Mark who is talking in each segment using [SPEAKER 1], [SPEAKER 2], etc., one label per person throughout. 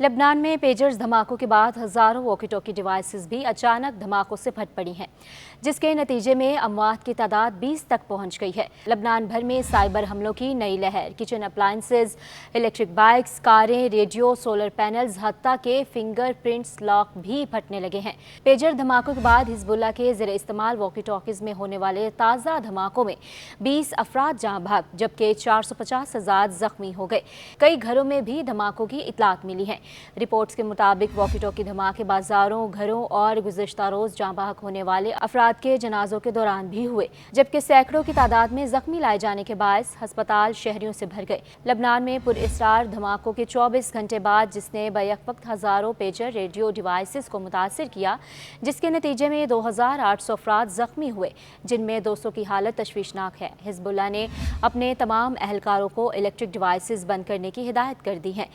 [SPEAKER 1] Lebanon में pagers धमाकों के बाद हज़ारों वॉकी टॉकी डिवाइसेस भी अचानक धमाकों से फट पड़ी हैं, जिसके नतीजे में अमवात की तादाद 20 तक पहुंच गई है। लेबनान भर में साइबर हमलों की नई लहर। किचन अप्लायंसेज, इलेक्ट्रिक बाइक्स, कारें, रेडियो, सोलर पैनल्स, हत्ता के फिंगरप्रिंट्स लॉक भी फटने लगे हैं। पेजर धमाकों के बाद हिजबुल्लाह के ज़ेर इस्तेमाल वॉकी टॉकीज़ में होने वाले ताज़ा धमाकों में 20 अफराद जाँ भाग, जबकि 450 से ज़्यादा जख्मी हो गए। कई घरों में भी धमाकों की इतलात मिली है। रिपोर्ट्स के मुताबिक वॉकी टॉकी धमाके बाजारों, घरों और गुज़िश्ता रोज़ जाँ बहक होने वाले अफराद के जनाजों के दौरान भी हुए, जबकि सैकड़ों की तादाद में जख्मी लाए जाने के बायस अस्पताल शहरियों से भर गए। लेबनान में पुरअसरार धमाकों के 24 घंटे बाद जिसने बैक वक्त हज़ारों पेजर रेडियो डिवाइसेस को मुतासर किया, जिसके नतीजे में 2800 अफराद जख्मी हुए, जिनमें 200 की हालत तशवीशनाक है। हिजबुल्लाह ने अपने तमाम अहलकारों को इलेक्ट्रिक डिवाइसेस बंद करने की हिदायत कर दी है।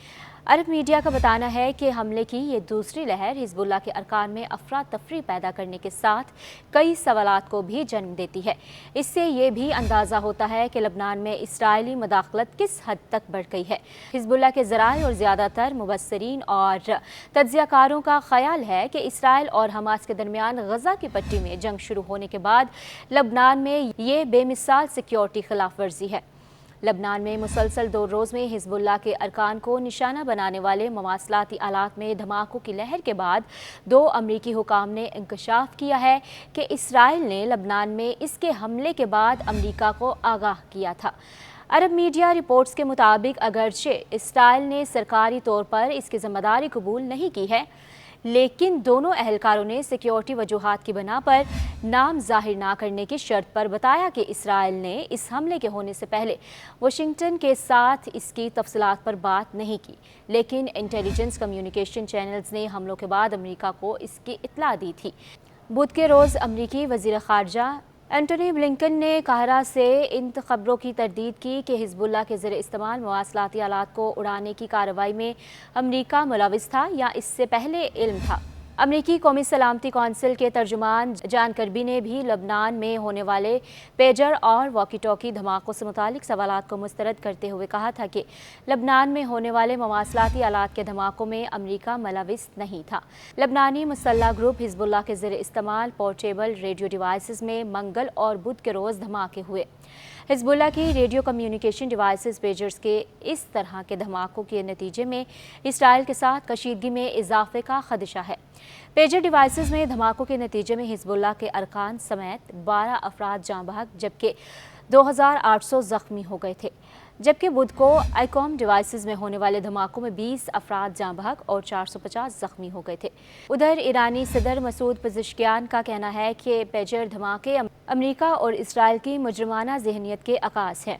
[SPEAKER 1] अरब मीडिया का बताना है कि हमले की ये दूसरी लहर हिजबुल्लाह के अरकान में अफरा तफरी पैदा करने के साथ कई सवालात को भी जन्म देती है। इससे ये भी अंदाज़ा होता है कि लेबनान में इसराइली मदाखलत किस हद तक बढ़ गई है। हिजबुल्लाह के ज़राए और ज़्यादातर मुबस्सरीन और तज्ज़ियाकारों का ख्याल है कि इसराइल और हमास के दरमियान गज़ा की पट्टी में जंग शुरू होने के बाद लेबनान में ये बेमिसाल सिक्योरिटी खिलाफ वर्जी है। लेबनान में मुसलसल 2 रोज़ में हिजबुल्लाह के अरकान को निशाना बनाने वाले मवासलाती आलात में धमाकों की लहर के बाद 2 अमरीकी हुकाम ने इंकशाफ किया है कि इसराइल ने लेबनान में इसके हमले के बाद अमरीका को आगाह किया था। अरब मीडिया रिपोर्ट्स के मुताबिक अगरचे इसराइल ने सरकारी तौर पर इसकी जिम्मेदारी कबूल नहीं की है, लेकिन दोनों अहलकारों ने सिक्योरिटी वजूहात की बना पर नाम जाहिर ना करने की शर्त पर बताया कि इसराइल ने इस हमले के होने से पहले वाशिंगटन के साथ इसकी तफसीलात पर बात नहीं की, लेकिन इंटेलिजेंस कम्युनिकेशन चैनल्स ने हमलों के बाद अमेरिका को इसकी इत्तला दी थी। बुध के रोज़ अमरीकी वज़ीर ख़ारजा एंटनी ब्लिंकन ने काहिरा से इन खबरों की तरदीद की कि हिजबुल्लाह के ज़ेर इस्तेमाल मवासलाती आलात को उड़ाने की कार्रवाई में अमरीका मुलविस था या इससे पहले इल्म था। अमरीकी कौमी सलामती कौंसिल के तर्जुमान जान करबी ने भी लेबनान में होने वाले पेजर और वॉकी टॉकी धमाकों से मुतालिक सवालात को मुस्तरद करते हुए कहा था कि लेबनान में होने वाले मवासलाती आलात के धमाकों में अमरीका मुलविस नहीं था। लेबनानी मुसल्लह ग्रुप हिजबुल्लाह के ज़ेर इस्तेमाल पोर्टेबल रेडियो डिवाइसेस में मंगल और बुध के रोज़ धमाके हुए। हिजबुल्लाह की रेडियो कम्युनिकेशन डिवाइसेस पेजर्स के इस तरह के धमाकों के नतीजे में इसराइल के साथ कशीदगी में इजाफे का खदशा है। पेजर डिवाइसेस में धमाकों के नतीजे में हिजबुल्लाह के अरकान समेत 12 अफराद जाँ बहक, जबकि 2800 जख्मी हो गए थे, जबकि बुध को आईकॉम डिवाइसेस में होने वाले धमाकों में 20 अफराद जाँ बहक और 450 जख्मी हो गए थे। उधर ईरानी सदर मसूद पेज़ेश्कियान का कहना है कि पेजर धमाके अमरीका और इसराइल की मुजरमाना जहनीत के अकास हैं।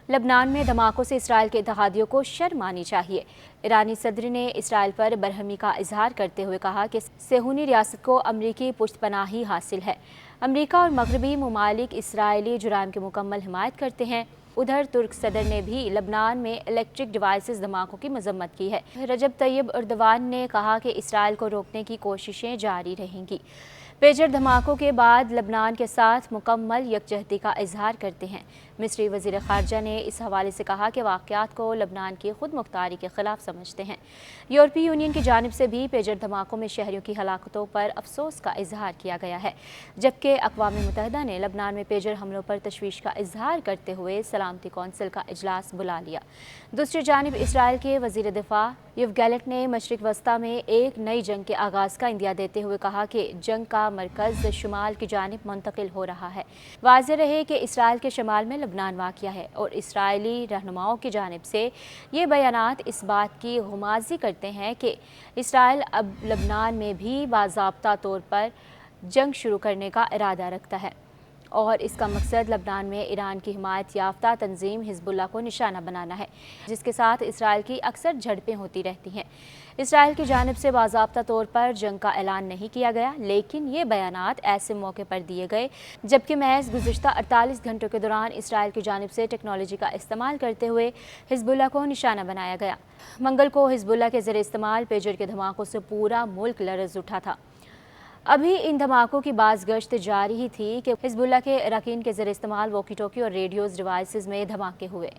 [SPEAKER 1] लेबनान में धमाकों से इसराइल के इत्तेहादियों को शर्म आनी चाहिए। ईरानी सदर ने इसराइल पर बरहमी का इजहार करते हुए कहा कि सेहूनी रियासत को अमरीकी पुश्तपनाही हासिल है। अमरीका और मगरबी ममालिक इसराइली जुराइम की मुकम्मल हिमायत करते हैं। उधर तुर्क सदर ने भी लेबनान में इलेक्ट्रिक डिवाइसेस धमाकों की मजम्मत की है। रजब तैयब एर्दोगान ने कहा कि इसराइल को रोकने की कोशिशें जारी रहेंगी। पेजर धमाकों के बाद लेबनान के साथ मुकम्मल यकजहती का इजहार करते हैं। मिस्री वज़ीर ख़ारजा ने इस हवाले से कहा कि वाक़यात को लेबनान की खुद मुख्तारी के ख़िलाफ़ समझते हैं। यूरोपीय यूनियन की जानिब से भी पेजर धमाकों में शहरियों की हलाकतों पर अफसोस का इजहार किया गया है, जबकि अक़वाम मुत्तहिदा ने लेबनान में पेजर हमलों पर तशवीश का इजहार करते हुए सलामती कौंसिल का इजलास बुला लिया। दूसरी जानिब इसराइल के वज़ीर दिफ़ा योव गैलेंट ने मशरिक़ वस्ता में एक नई जंग के आगाज़ का इंदिया देते हुए कहा कि जंग का मरकज़ शुमाल की जानिब मुंतकिल हो रहा है। वाज़ेह रहे कि इसराइल के शुमाल में लेबनान वाक़िया है और इसराइली रहनुमाओं की जानिब से ये बयानात इस बात की गुमाज़ी करते हैं कि इसराइल अब लेबनान में भी बाज़ाब्ता तौर पर जंग शुरू करने का इरादा रखता है और इसका मकसद लेबनान में ईरान की हिमायत याफ्ता तंजीम हिजबुल्लाह को निशाना बनाना है, जिसके साथ इसराइल की अक्सर झड़पें होती रहती हैं। इसराइल की जानिब से बाज़ाब्ता तौर पर जंग का ऐलान नहीं किया गया, लेकिन ये बयानात ऐसे मौके पर दिए गए जबकि महज गुज़िश्ता 48 घंटों के दौरान इसराइल की जानिब से टेक्नोलॉजी का इस्तेमाल करते हुए हिजबुल्लाह को निशाना बनाया गया। मंगल को हिजबुल्लाह के ज़ेर इस्तेमाल पेजर के धमाकों से पूरा मुल्क लरज़ उठा था। अभी इन धमाकों की बाज़ गश्त जारी ही थी कि हिजबुल्लाह के अरकान के ज़ेर इस्तेमाल वॉकी टॉकी और रेडियोज़ डिवाइसेस में धमाके हुए।